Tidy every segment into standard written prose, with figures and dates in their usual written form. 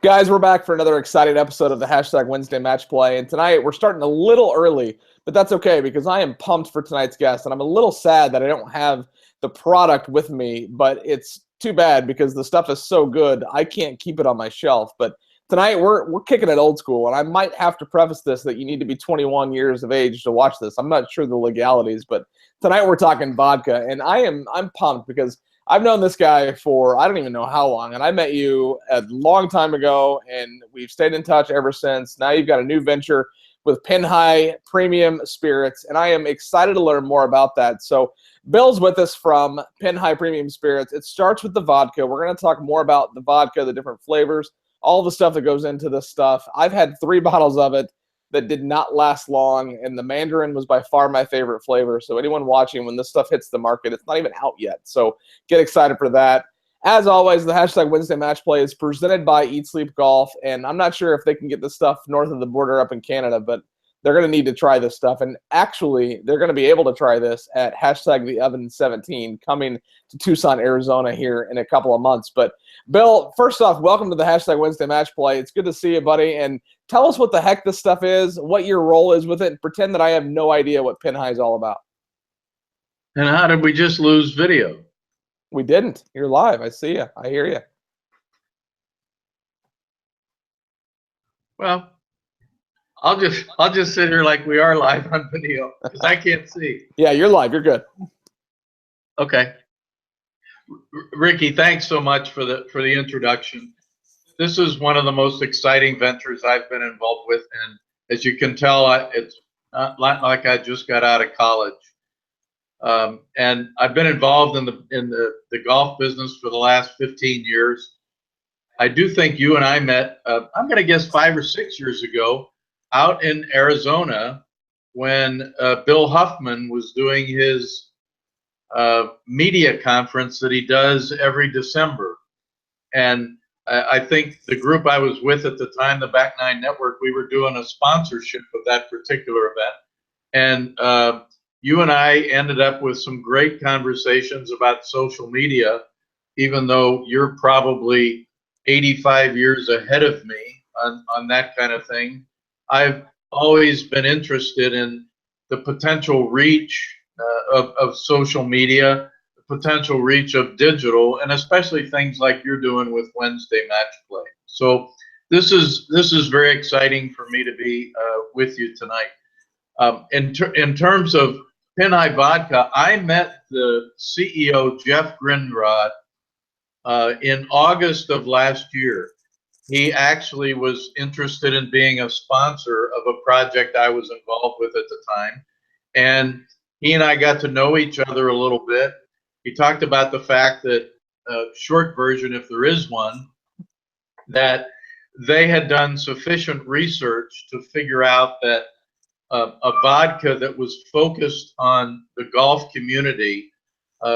Guys, we're back for another exciting episode of the Hashtag Wednesday Match Play. And tonight we're starting a little early, but that's okay because I am pumped for tonight's guest. And I'm a little sad that I don't have the product with me, but it's too bad because the stuff is so good, I can't keep it on my shelf. But tonight we're kicking it old school. And I might have to preface this that you need to be 21 years of age to watch this. I'm not sure the legalities, but tonight we're talking vodka. And I'm pumped because I've known this guy for I don't even know how long, and I met you a long time ago, and we've stayed in touch ever since. Now you've got a new venture with Penhigh Premium Spirits, and I am excited to learn more about that. So Bill's with us from Penhigh Premium Spirits. It starts with the vodka. We're going to talk more about the vodka, the different flavors, all the stuff that goes into this stuff. I've had 3 bottles of it that did not last long, and the Mandarin was by far my favorite flavor. So anyone watching, when this stuff hits the market, it's not even out yet. So get excited for that. As always, the Hashtag Wednesday Match Play is presented by Eat Sleep Golf, and I'm not sure if they can get this stuff north of the border up in Canada, but they're going to need to try this stuff. And actually, they're going to be able to try this at Hashtag The Oven 17 coming to Tucson, Arizona here in a couple of months. But Bill, first off, welcome to the Hashtag Wednesday Match Play. It's good to see you, buddy. And tell us what the heck this stuff is, what your role is with it, and pretend that I have no idea what Penhigh is all about. And how did we just lose video? We didn't. You're live. I see you. I hear you. Well, I'll just sit here like we are live on video because I can't see. Yeah, you're live. You're good. Okay. Ricky, thanks so much for the introduction. This is one of the most exciting ventures I've been involved with, and as you can tell, it's not like I just got out of college. And I've been involved in the golf business for the last 15 years. I do think you and I met, I'm going to guess 5 or 6 years ago, out in Arizona when Bill Huffman was doing his media conference that he does every December. And I think the group I was with at the time, the Back Nine Network, we were doing a sponsorship of that particular event. And you and I ended up with some great conversations about social media, even though you're probably 85 years ahead of me on that kind of thing. I've always been interested in the potential reach of social media, the potential reach of digital, and especially things like you're doing with Wednesday Match Play. So this is very exciting for me to be with you tonight. In terms of Penhigh Vodka, I met the CEO, Jeff Grindrod, in August of last year. He actually was interested in being a sponsor of a project I was involved with at the time. And he and I got to know each other a little bit. He talked about the fact that, short version, if there is one, that they had done sufficient research to figure out that a vodka that was focused on the golf community,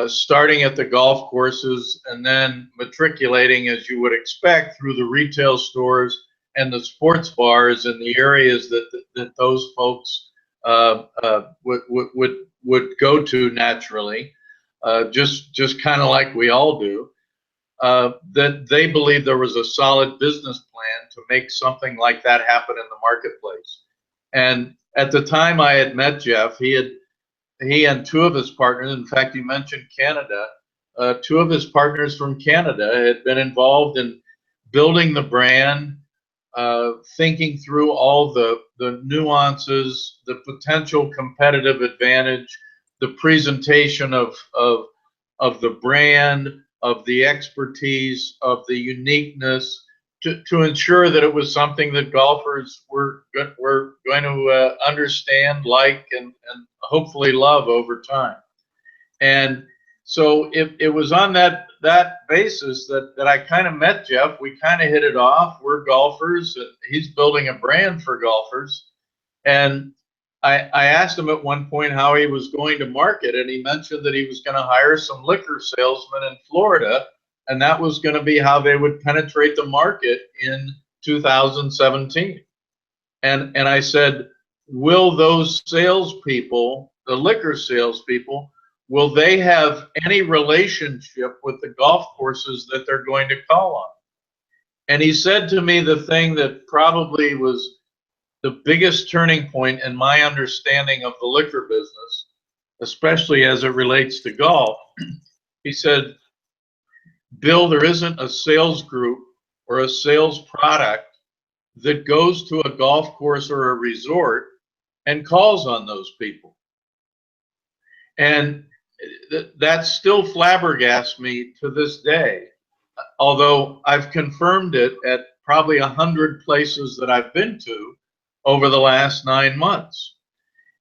starting at the golf courses and then matriculating, as you would expect, through the retail stores and the sports bars in the areas that those folks would go to naturally, just kind of like we all do. That they believed there was a solid business plan to make something like that happen in the marketplace. And at the time I had met Jeff, he and 2 of his partners, in fact, you mentioned Canada, 2 of his partners from Canada had been involved in building the brand, thinking through all the nuances, the potential competitive advantage, the presentation of the brand, of the expertise, of the uniqueness, to ensure that it was something that golfers were going to understand, like, and hopefully love over time. And so it was on that basis that I kind of met Jeff. We kind of hit it off. We're golfers, and he's building a brand for golfers. And I asked him at one point how he was going to market, and he mentioned that he was going to hire some liquor salesmen in Florida, and that was going to be how they would penetrate the market in 2017. And I said, will those salespeople, the liquor salespeople, will they have any relationship with the golf courses that they're going to call on? And he said to me the thing that probably was the biggest turning point in my understanding of the liquor business, especially as it relates to golf. He said, Bill, there isn't a sales group or a sales product that goes to a golf course or a resort and calls on those people. And that still flabbergasts me to this day, although I've confirmed it at probably 100 places that I've been to over the last 9 months.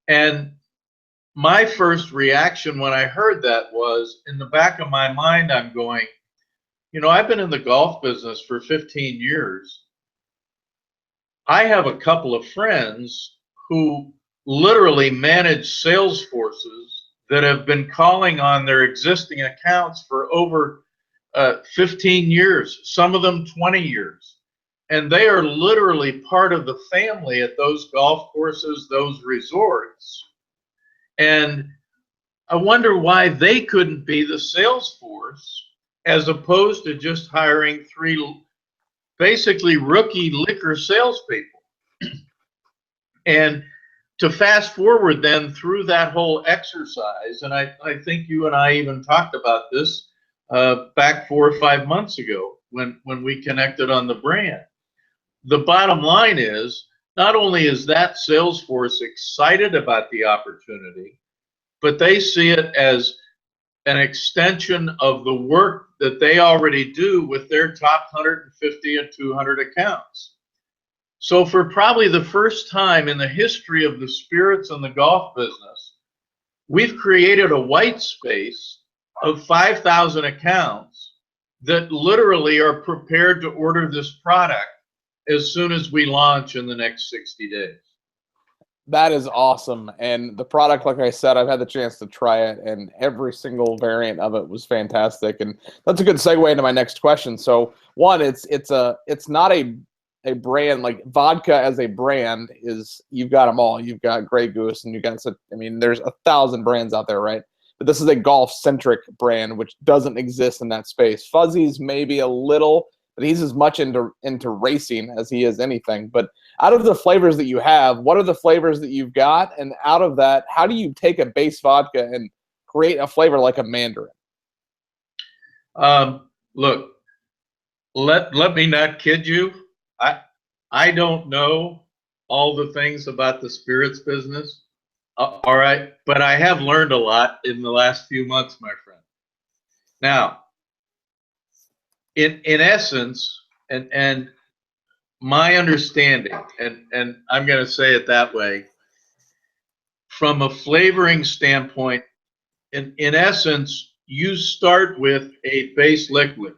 And my first reaction when I heard that was, in the back of my mind, I'm going, you know, I've been in the golf business for 15 years. I have a couple of friends who literally manage sales forces that have been calling on their existing accounts for over 15 years, some of them 20 years. And they are literally part of the family at those golf courses, those resorts. And I wonder why they couldn't be the sales force as opposed to just hiring 3 basically rookie liquor salespeople. And to fast forward then through that whole exercise, and I think you and I even talked about this back 4 or 5 months ago when we connected on the brand. The bottom line is, not only is that sales force excited about the opportunity, but they see it as an extension of the work that they already do with their top 150 and 200 accounts. So for probably the first time in the history of the spirits and the golf business, we've created a white space of 5,000 accounts that literally are prepared to order this product as soon as we launch in the next 60 days. That is awesome. And the product, like I said, I've had the chance to try it, and every single variant of it was fantastic. And that's a good segue into my next question. So one, it's not a brand like vodka as a brand is, you've got them all. You've got Grey Goose, and there's 1,000 brands out there, right? But this is a golf centric brand, which doesn't exist in that space. Fuzzy's maybe a little, but he's as much into racing as he is anything. But out of the flavors that you have, what are the flavors that you've got? And out of that, how do you take a base vodka and create a flavor like a Mandarin? Look, let me not kid you. I don't know all the things about the spirits business. All right, but I have learned a lot in the last few months, my friend. Now, in essence, and my understanding, and I'm going to say it that way, from a flavoring standpoint, in essence, you start with a base liquid,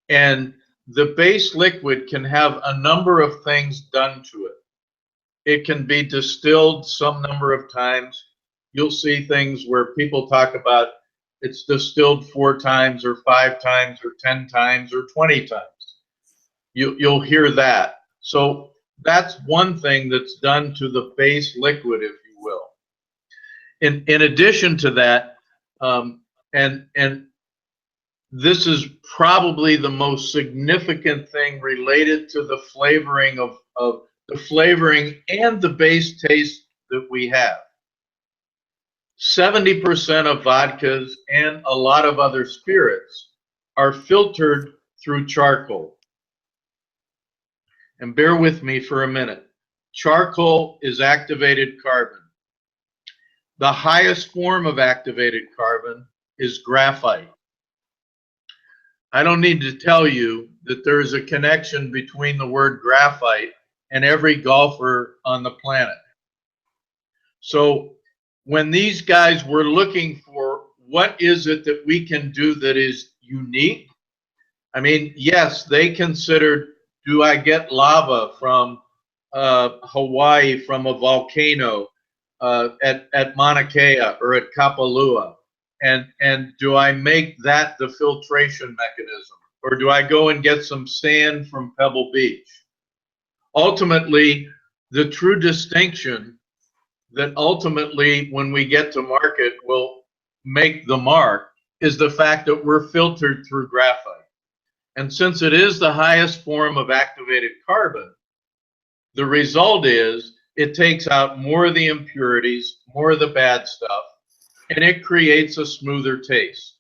and the base liquid can have a number of things done to it. It can be distilled some number of times. You'll see things where people talk about it's distilled 4 times or 5 times or 10 times or 20 times. You'll hear that. So that's one thing that's done to the base liquid, if you will. In addition to that, and this is probably the most significant thing related to the flavoring of the flavoring and the base taste that we have. 70% of vodkas and a lot of other spirits are filtered through charcoal. And bear with me for a minute. Charcoal is activated carbon. The highest form of activated carbon is graphite. I don't need to tell you that there is a connection between the word graphite and every golfer on the planet. So when these guys were looking for what is it that we can do that is unique, I mean, yes, they considered, do I get lava from Hawaii from a volcano at Mauna Kea or at Kapalua? And do I make that the filtration mechanism? Or do I go and get some sand from Pebble Beach? Ultimately, the true distinction that ultimately, when we get to market, will make the mark is the fact that we're filtered through graphite. And since it is the highest form of activated carbon, the result is it takes out more of the impurities, more of the bad stuff, and it creates a smoother taste.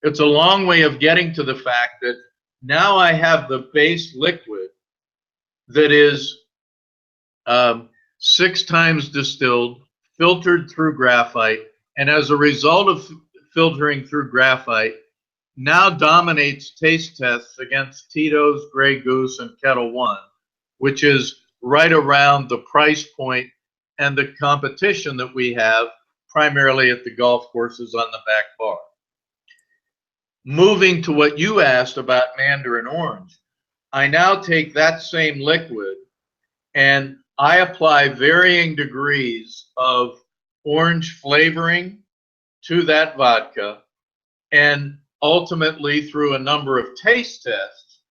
It's a long way of getting to the fact that now I have the base liquid that is 6 times distilled, filtered through graphite, and as a result of filtering through graphite, now dominates taste tests against Tito's, Grey Goose, and Kettle One, which is right around the price point and the competition that we have primarily at the golf courses on the back bar. Moving to what you asked about Mandarin Orange, I now take that same liquid and I apply varying degrees of orange flavoring to that vodka, and ultimately through a number of taste tests,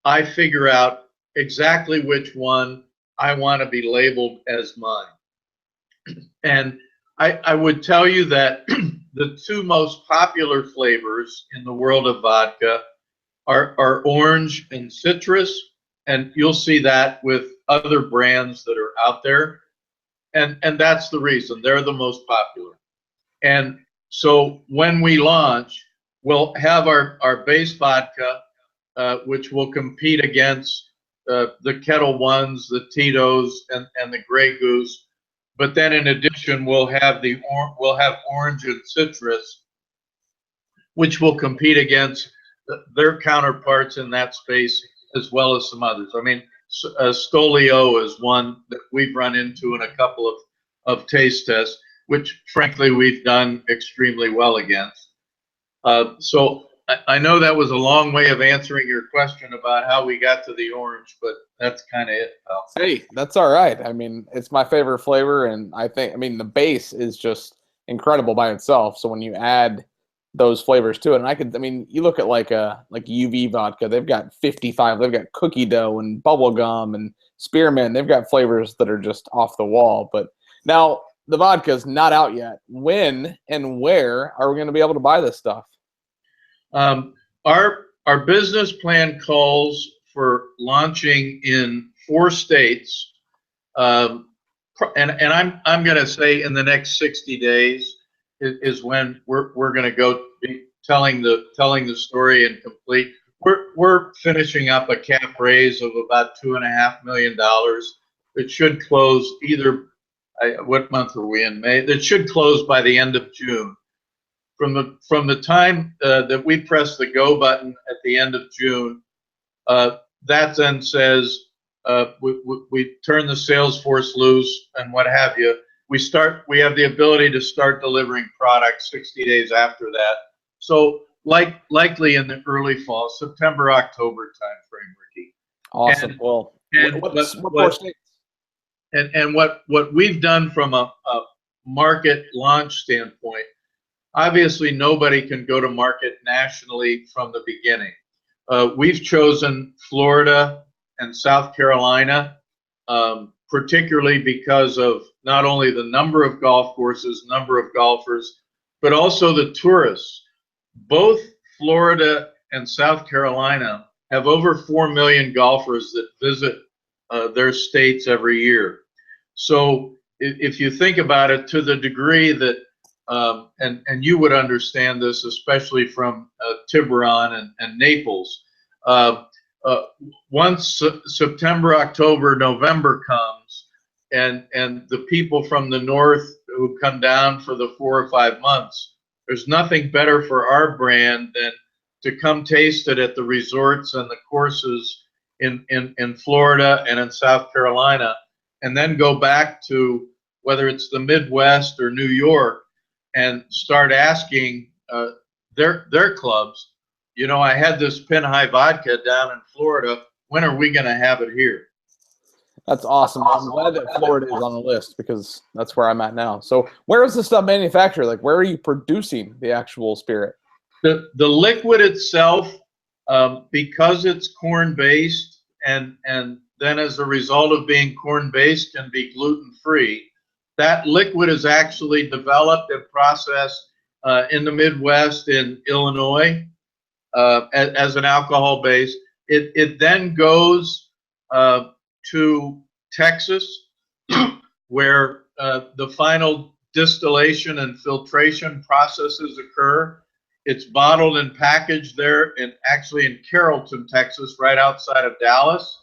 I figure out exactly which one I want to be labeled as mine. And I would tell you that the 2 most popular flavors in the world of vodka are orange and citrus, and you'll see that with other brands that are out there. And that's the reason they're the most popular. And so when we launch, we'll have our base vodka, which will compete against the Kettle Ones, the Tito's, and the Grey Goose. But then in addition, we'll have orange and citrus, which will compete against their counterparts in that space, as well as some others. I mean, Stolio is one that we've run into in a couple of taste tests, which frankly we've done extremely well against. So I know that was a long way of answering your question about how we got to the orange, but that's kind of it, pal. Hey, that's all right. I mean, it's my favorite flavor, and I mean, the base is just incredible by itself. So when you add those flavors to it, and I mean, you look at like UV vodka, they've got 55, they've got cookie dough and bubble gum and spearmint. They've got flavors that are just off the wall. But now the vodka's not out yet. When and where are we going to be able to buy this stuff? Our business plan calls for launching in 4 states, and I'm going to say in the next 60 days is when we're going to go be telling the story and complete. We're finishing up a cap raise of about $2.5 million. It should close either. What month are we in? May. It should close by the end of June. From the time that we press the go button at the end of June, that then says we turn the sales force loose and what have you. We have the ability to start delivering products 60 days after that. So likely in the early fall, September, October timeframe, Ricky. Awesome. What more states? And what we've done from a market launch standpoint, obviously nobody can go to market nationally from the beginning. We've chosen Florida and South Carolina, particularly because of not only the number of golf courses, number of golfers, but also the tourists. Both Florida and South Carolina have over 4 million golfers that visit their states every year. So if you think about it, to the degree that, and you would understand this, especially from Tiburon and Naples, once September, October, November comes, and the people from the north who come down for the 4 or 5 months, there's nothing better for our brand than to come taste it at the resorts and the courses in Florida and in South Carolina, and then go back to whether it's the Midwest or New York and start asking their clubs, you know, I had this Pin High vodka down in Florida. When are we going to have it here? That's awesome. I'm glad that Florida is on the list because that's where I'm at now. So where is this stuff manufactured? Like, where are you producing the actual spirit? The liquid itself, because it's corn-based, and then as a result of being corn-based can be gluten-free, that liquid is actually developed and processed in the Midwest in Illinois. as an alcohol base. It then goes to Texas, where the final distillation and filtration processes occur. It's bottled and packaged there, and actually in Carrollton, Texas, right outside of Dallas,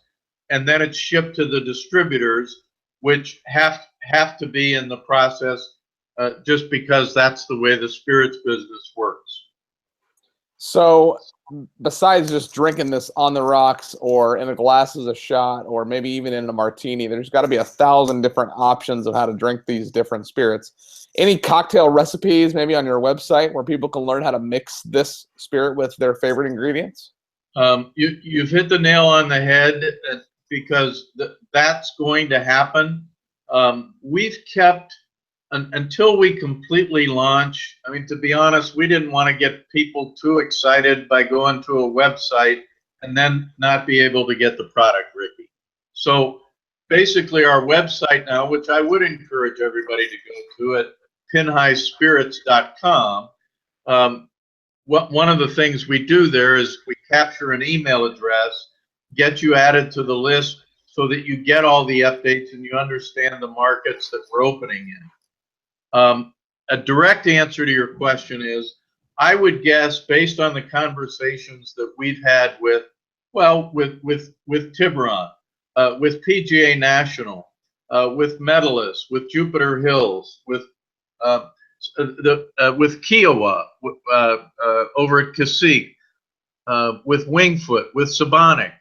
and then it's shipped to the distributors, which have to be in the process, just because that's the way the spirits business works. So besides just drinking this on the rocks or in a glass as a shot or maybe even in a martini, there's got to be 1,000 different options of how to drink these different spirits. Any cocktail recipes maybe on your website where people can learn how to mix this spirit with their favorite ingredients? You've hit the nail on the head, because that's going to happen. We've kept until we completely launch. I mean, to be honest, we didn't want to get people too excited by going to a website and then not be able to get the product, Ricky. So basically our website now, which I would encourage everybody to go to at pinhighspirits.com, one of the things we do there is we capture an email address, get you added to the list so that you get all the updates and you understand the markets that we're opening in. A direct answer to your question is, I would guess, based on the conversations that we've had with Tiburon, with PGA National, with Medalist, with Jupiter Hills, with Kiowa, over at Cacique, with Wingfoot, with Sabonic.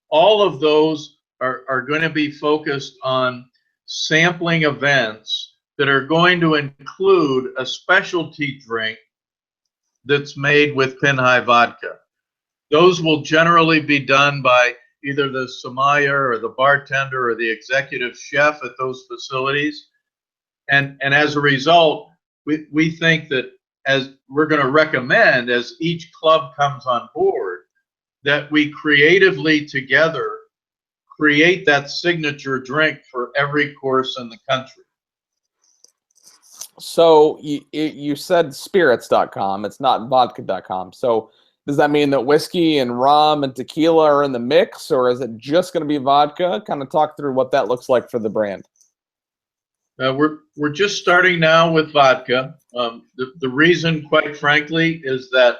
All of those are going to be focused on sampling events that are going to include a specialty drink that's made with Pinhai vodka. Those will generally be done by either the sommelier or the bartender or the executive chef at those facilities. And as a result, we think that, as we're going to recommend, as each club comes on board, that we creatively together create that signature drink for every course in the country. So you said spirits.com, it's not vodka.com. So does that mean that whiskey and rum and tequila are in the mix, or is it just going to be vodka? Kind of talk through what that looks like for the brand. We're just starting now with vodka. The reason, quite frankly, is that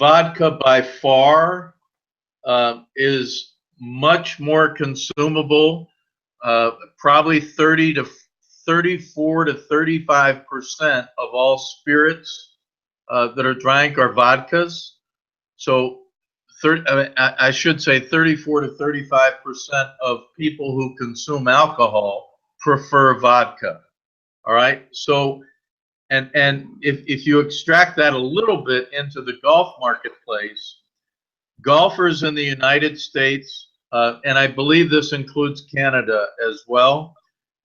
vodka by far is much more consumable. Probably 34 to 35% of all spirits that are drank are vodkas. So I should say 34 to 35% of people who consume alcohol prefer vodka. All right. So, and if you extract that a little bit into the golf marketplace, golfers in the United States, and I believe this includes Canada as well,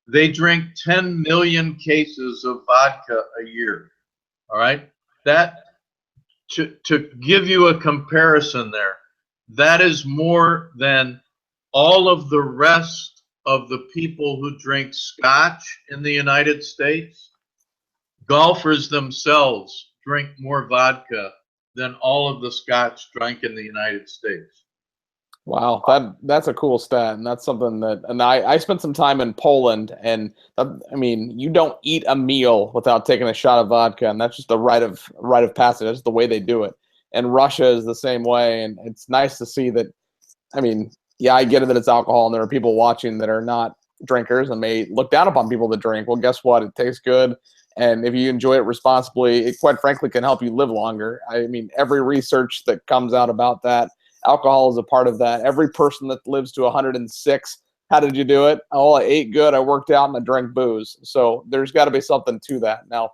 they drink 10 million cases of vodka a year. All right. That, to give you a comparison there, that is more than all of the rest of the people who drink scotch in the United States. Golfers themselves drink more vodka than all of the scotch drank in the United States. Wow, that's a cool stat, and that's something that, and I spent some time in Poland, and I mean, you don't eat a meal without taking a shot of vodka, and that's just a rite of passage. That's the way they do it. And Russia is the same way, and it's nice to see that. I mean, yeah, I get it that it's alcohol, and there are people watching that are not drinkers and may look down upon people that drink. Well, guess what? It tastes good, and if you enjoy it responsibly, it quite frankly can help you live longer. I mean, every research that comes out about that. Alcohol is a part of that. Every person that lives to 106, how did you do it? Oh, I ate good, I worked out, and I drank booze. So there's got to be something to that. Now,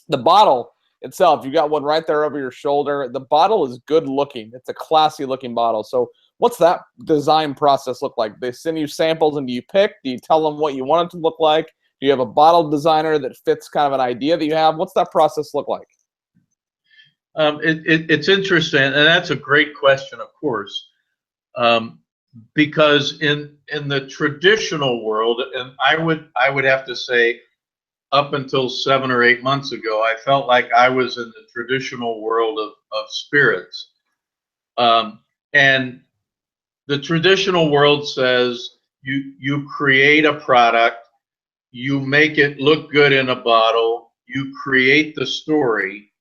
the bottle itself, you got one right there over your shoulder. The bottle is good looking. It's a classy looking bottle. So what's that design process look like? They send you samples and do you pick? Do you tell them what you want it to look like? Do you have a bottle designer that fits kind of an idea that you have? What's that process look like? It's interesting, and that's a great question, of course, because in the traditional world, and I would have to say up until 7 or 8 months ago, I felt like I was in the traditional world of spirits. And the traditional world says you create a product, you make it look good in a bottle, you create the story,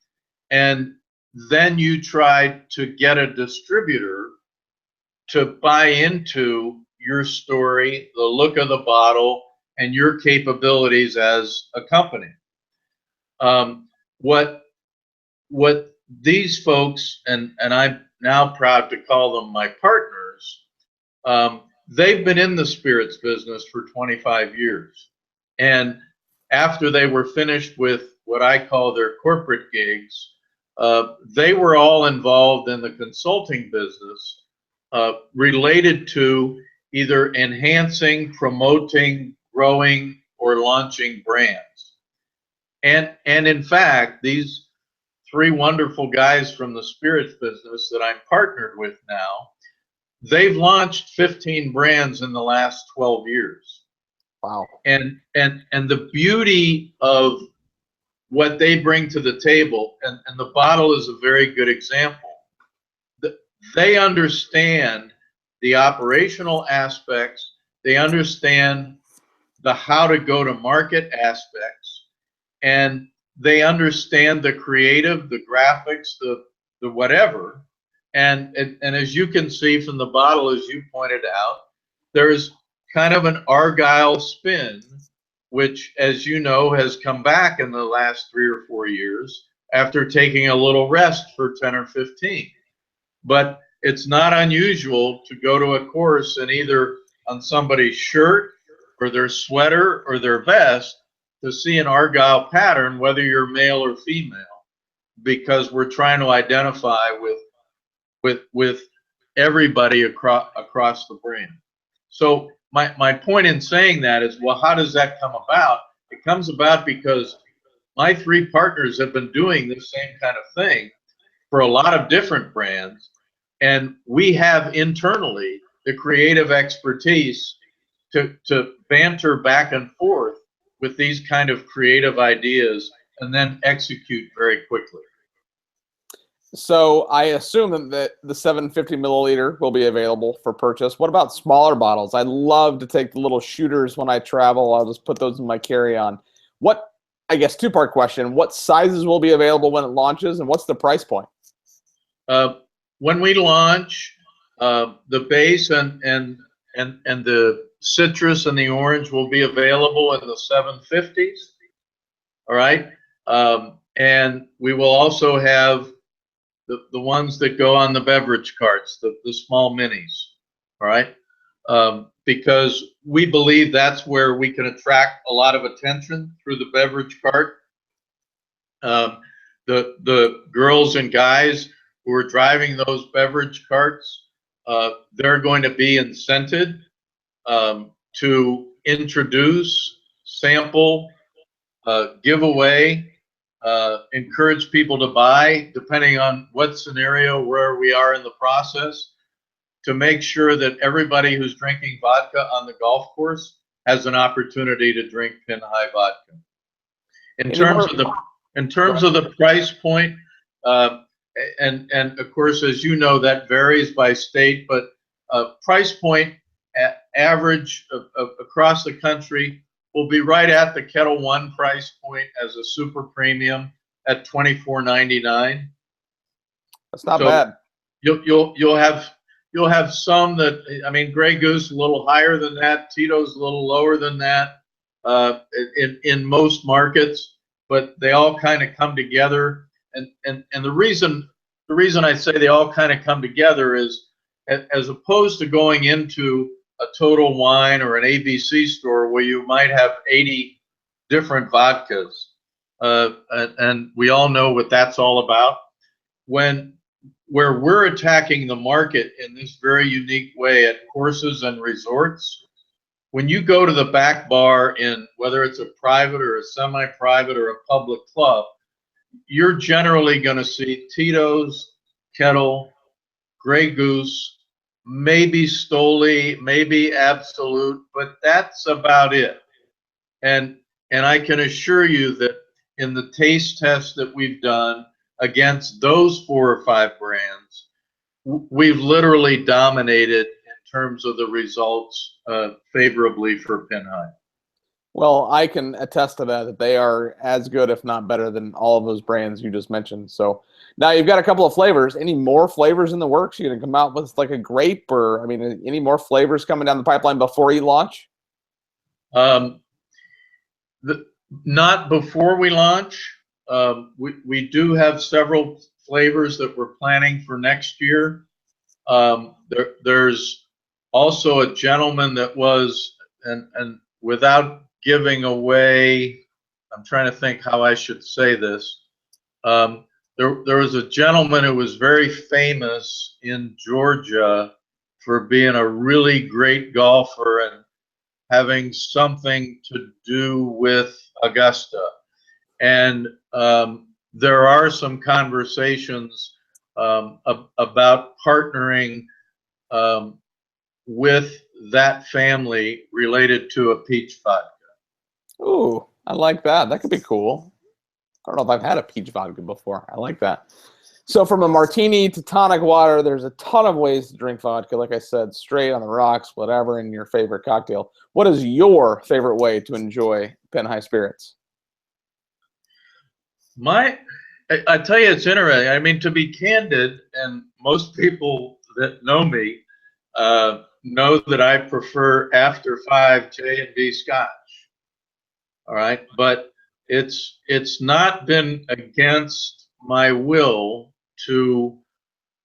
and then you try to get a distributor to buy into your story, the look of the bottle, and your capabilities as a company. What these folks, and I'm now proud to call them my partners, they've been in the spirits business for 25 years. And after they were finished with what I call their corporate gigs, they were all involved in the consulting business related to either enhancing, promoting, growing, or launching brands. And in fact, these three wonderful guys from the spirits business that I'm partnered with now, they've launched 15 brands in the last 12 years. Wow. And the beauty of what they bring to the table, and the bottle is a very good example. They understand the operational aspects, they understand the how to go to market aspects, and they understand the creative, the graphics, the whatever. And as you can see from the bottle, as you pointed out, there's kind of an Argyle spin, which, as you know, has come back in the last 3 or 4 years after taking a little rest for 10 or 15. But it's not unusual to go to a course and either on somebody's shirt or their sweater or their vest to see an Argyle pattern, whether you're male or female, because we're trying to identify with everybody across the brand. So my point in saying that is, well, how does that come about? It comes about because my three partners have been doing this same kind of thing for a lot of different brands, and we have internally the creative expertise to banter back and forth with these kind of creative ideas and then execute very quickly. So I assume that the 750 milliliter will be available for purchase. What about smaller bottles? I love to take the little shooters when I travel. I'll just put those in my carry-on. What, I guess, two-part question. What sizes will be available when it launches, and what's the price point? When we launch, the base and the citrus and the orange will be available in the 750s. All right. And we will also have the ones that go on the beverage carts, the small minis. All right. Because we believe that's where we can attract a lot of attention through the beverage cart. The girls and guys who are driving those beverage carts, they're going to be incented to introduce, sample, give away, encourage people to buy, depending on what scenario, where we are in the process, to make sure that everybody who's drinking vodka on the golf course has an opportunity to drink Pin High vodka. In terms of the price point, and of course, as you know, that varies by state, but price point average across the country will be right at the Kettle One price point as a super premium at $24.99. That's not bad. You'll have some that, I mean, Grey Goose a little higher than that, Tito's a little lower than that in most markets, but they all kind of come together. And the reason I say they all kind of come together is, as opposed to going into a Total Wine or an ABC store where you might have 80 different vodkas, and we all know what that's all about. Where we're attacking the market in this very unique way at courses and resorts, when you go to the back bar in whether it's a private or a semi-private or a public club, you're generally going to see Tito's, Kettle, Grey Goose, maybe Stoli, maybe Absolute, but that's about it. And And I can assure you that in the taste test that we've done against those 4 or 5 brands, we've literally dominated in terms of the results favorably for Pinhai. Well, I can attest to that they are as good, if not better, than all of those brands you just mentioned. So now you've got a couple of flavors. Any more flavors in the works? You're going to come out with like a grape, or I mean, any more flavors coming down the pipeline before you launch? Not before we launch. We do have several flavors that we're planning for next year. There's also a gentleman that was, and without giving away, I'm trying to think how I should say this. There was a gentleman who was very famous in Georgia for being a really great golfer and having something to do with Augusta. And there are some conversations about partnering with that family related to a peach vodka. Ooh, I like that. That could be cool. I don't know if I've had a peach vodka before. I like that. So from a martini to tonic water, there's a ton of ways to drink vodka. Like I said, straight on the rocks, whatever, in your favorite cocktail. What is your favorite way to enjoy Pinhai spirits? I tell you, it's interesting. I mean, to be candid, and most people that know me know that I prefer after 5 J&B Scotch. All right, but it's not been against my will to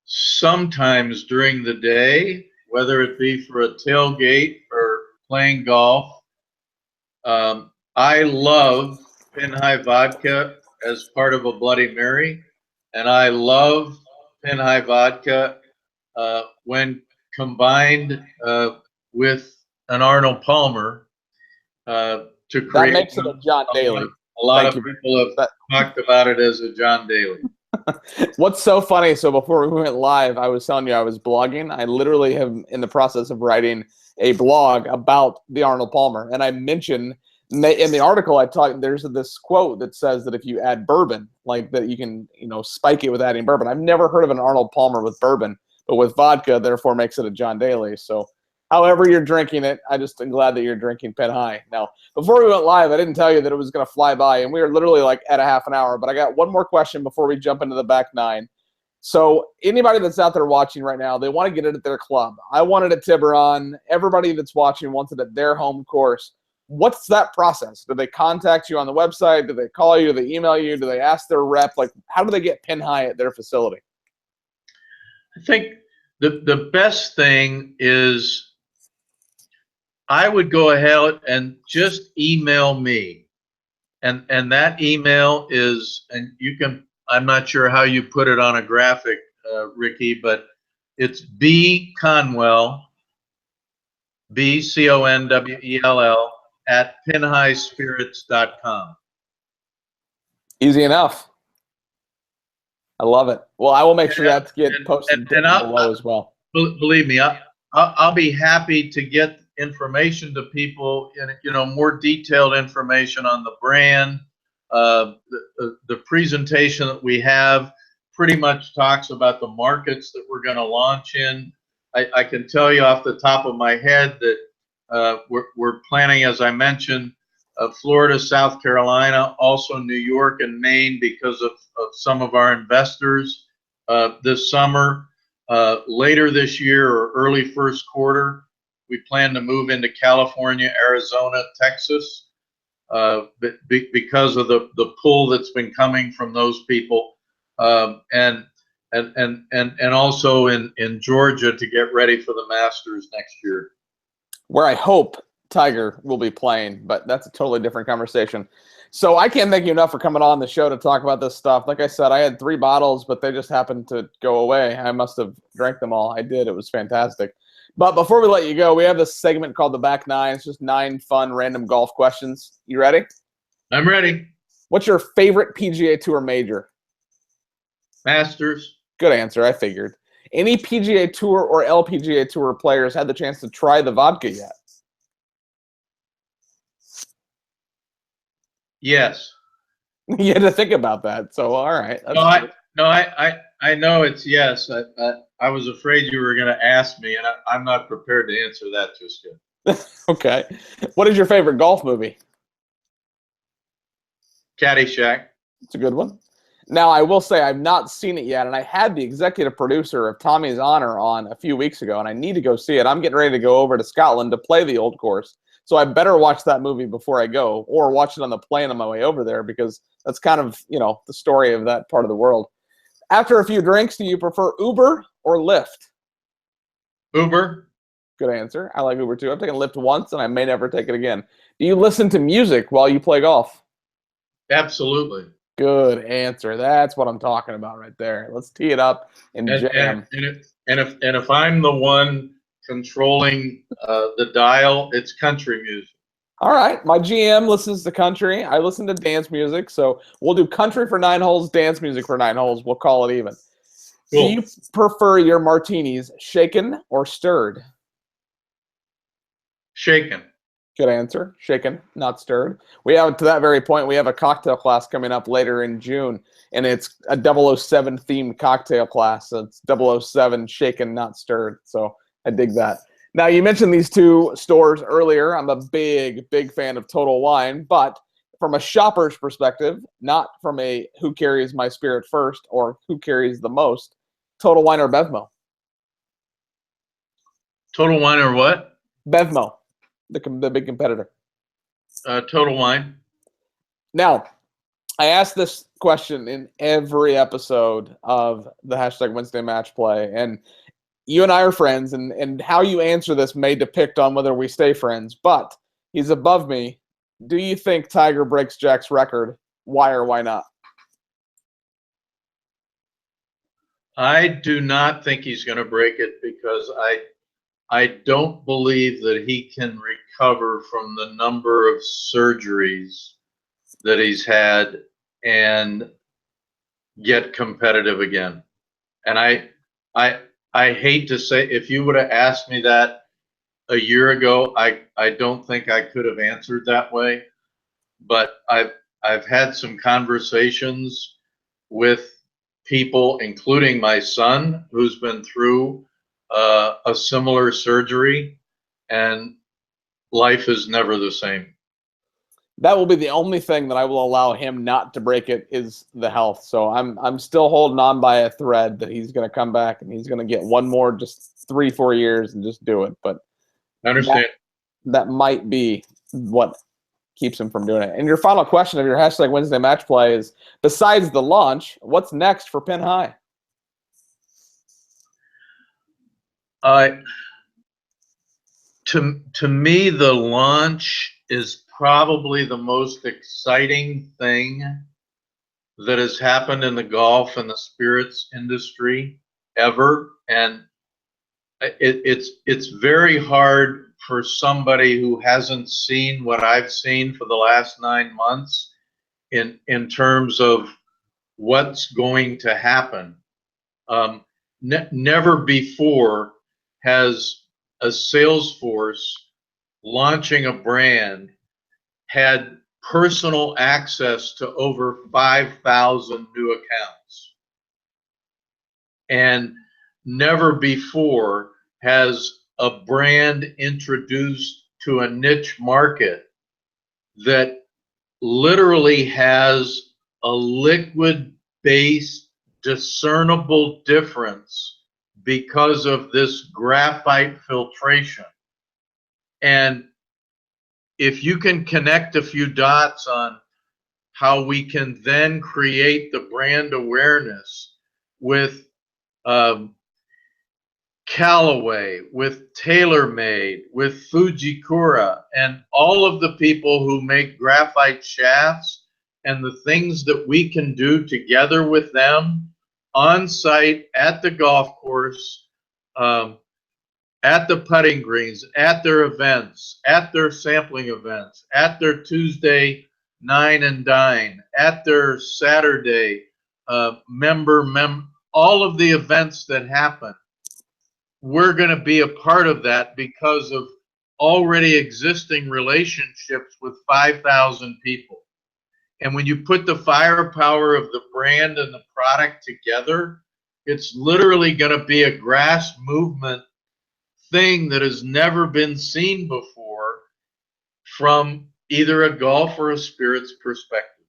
sometimes during the day, whether it be for a tailgate or playing golf. I love Pinhai vodka as part of a Bloody Mary, and I love Pinhai vodka when combined with an Arnold Palmer to create. That makes it a John Daly. A lot of people have talked about it as a John Daly. What's so funny, so before we went live, I was telling you I was blogging. I literally am in the process of writing a blog about the Arnold Palmer. And I mentioned in the article I talked, there's this quote that says that if you add bourbon, like that you can, spike it with adding bourbon. I've never heard of an Arnold Palmer with bourbon, but with vodka, therefore makes it a John Daly. So however you're drinking it, I just am glad that you're drinking Pinhai. Now, before we went live, I didn't tell you that it was going to fly by, and we are literally like at a half an hour. But I got one more question before we jump into the back nine. So anybody that's out there watching right now, they want to get it at their club. I wanted at Tiburon. Everybody that's watching wants it at their home course. What's that process? Do they contact you on the website? Do they call you? Do they email you? Do they ask their rep? Like, how do they get Pinhai at their facility? I think the best thing is I would go ahead and just email me. And that email is, and you can, I'm not sure how you put it on a graphic, Ricky, but it's B Conwell, BCONWELL at pinhaispirits.com. Easy enough. I love it. Well, I will make sure that gets posted below as well. Believe me, I'll be happy to get information to people, and more detailed information on the brand. The presentation that we have pretty much talks about the markets that we're going to launch in. I can tell you off the top of my head that we're planning, as I mentioned, Florida, South Carolina, also New York and Maine because of some of our investors this summer. Later this year or early first quarter, we plan to move into California, Arizona, Texas, because of the pull that's been coming from those people, and also in Georgia to get ready for the Masters next year, where I hope Tiger will be playing, but that's a totally different conversation. So I can't thank you enough for coming on the show to talk about this stuff. Like I said, I had 3 bottles, but they just happened to go away. I must have drank them all. I did. It was fantastic. But before we let you go, we have this segment called the Back Nine. It's just 9 fun, random golf questions. You ready? I'm ready. What's your favorite PGA Tour major? Masters. Good answer. I figured. Any PGA Tour or LPGA Tour players had the chance to try the vodka yet? Yes. You had to think about that. So, all right. No, I know it's yes. I was afraid you were going to ask me, and I'm not prepared to answer that just yet. Okay. What is your favorite golf movie? Caddyshack. It's a good one. Now, I will say I've not seen it yet, and I had the executive producer of Tommy's Honor on a few weeks ago, and I need to go see it. I'm getting ready to go over to Scotland to play the old course, so I better watch that movie before I go, or watch it on the plane on my way over there, because that's kind of, the story of that part of the world. After a few drinks, do you prefer Uber or Lyft? Uber. Good answer. I like Uber too. I've taken Lyft once, and I may never take it again. Do you listen to music while you play golf? Absolutely. Good answer. That's what I'm talking about right there. Let's tee it up and jam. And if I'm the one controlling the dial, it's country music. All right. My GM listens to country. I listen to dance music. So we'll do country for 9 holes, dance music for 9 holes. We'll call it even. Cool. Do you prefer your martinis shaken or stirred? Shaken. Good answer. Shaken, not stirred. We have, to that very point, we have a cocktail class coming up later in June, and it's a 007 themed cocktail class. So it's 007 shaken, not stirred. So I dig that. Now, you mentioned these two stores earlier. I'm a big, big fan of Total Wine, but from a shopper's perspective, not from a who carries my spirit first or who carries the most, Total Wine or Bevmo? Total Wine or what? Bevmo, the big competitor. Total Wine. Now, I ask this question in every episode of the hashtag Wednesday Match Play, and you and I are friends, and how you answer this may depict on whether we stay friends, but he's above me. Do you think Tiger breaks Jack's record? Why or why not? I do not think he's going to break it because I don't believe that he can recover from the number of surgeries that he's had and get competitive again. And I hate to say, if you would have asked me that a year ago, I don't think I could have answered that way. But I've had some conversations with people, including my son, who's been through a similar surgery, and life is never the same. That will be the only thing that I will allow him not to break it is the health. So I'm still holding on by a thread that he's going to come back and he's going to get one more, just 3-4 years and just do it. But I understand. That might be what keeps him from doing it. And your final question of your hashtag Wednesday Match Play is, besides the launch, what's next for Pin High? To me, the launch is probably the most exciting thing that has happened in the golf and the spirits industry ever. And it's very hard for somebody who hasn't seen what I've seen for the last 9 months in terms of what's going to happen. Never before has a sales force launching a brand had personal access to over 5,000 new accounts. And never before has a brand introduced to a niche market that literally has a liquid-based discernible difference because of this graphite filtration. And if you can connect a few dots on how we can then create the brand awareness with Callaway, with TaylorMade, with Fujikura, and all of the people who make graphite shafts, and the things that we can do together with them on site at the golf course, at the putting greens, at their events, at their sampling events, at their Tuesday Nine and Dine, at their Saturday all of the events that happen. We're going to be a part of that because of already existing relationships with 5,000 people. And when you put the firepower of the brand and the product together, it's literally going to be a grass movement thing that has never been seen before from either a golf or a spirits perspective.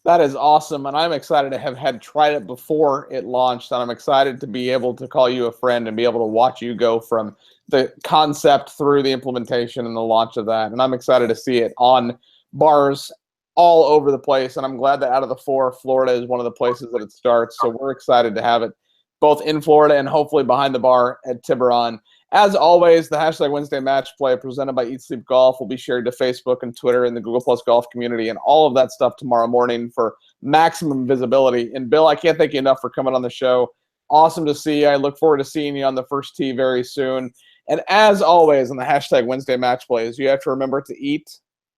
That is awesome, and I'm excited to have had tried it before it launched, and I'm excited to be able to call you a friend and be able to watch you go from the concept through the implementation and the launch of that. And I'm excited to see it on bars all over the place, and I'm glad that out of the four, Florida is one of the places that it starts. So we're excited to have it both in Florida and hopefully behind the bar at Tiburon. As always, the hashtag Wednesday Match Play presented by Eat Sleep Golf will be shared to Facebook and Twitter and the Google Plus Golf community and all of that stuff tomorrow morning for maximum visibility. And Bill, I can't thank you enough for coming on the show. Awesome to see you. I look forward to seeing you on the first tee very soon. And as always, on the hashtag Wednesday Match Plays, you have to remember to eat,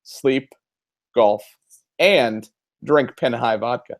sleep, golf, and drink Pin High vodka.